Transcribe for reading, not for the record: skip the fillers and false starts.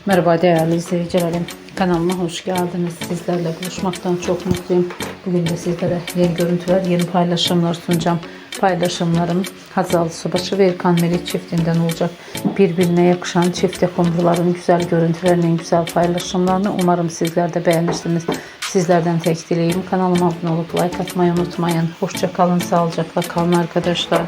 Merhaba değerli izleyicilerim. Kanalıma hoş geldiniz. Sizlerle buluşmaktan çok mutluyum. Bugün de sizlere yeni görüntüler, yeni paylaşımlar sunacağım. Paylaşımlarım Hazal Subaşı ve İlkan Melih çiftinden olacak. Birbirine yakışan çift yapımcıların güzel görüntülerini, güzel paylaşımlarını umarım sizler de beğenirsiniz. Sizlerden tek dileğim kanalıma abone olup like atmayı unutmayın. Hoşça kalın, sağlıcakla kalın arkadaşlar.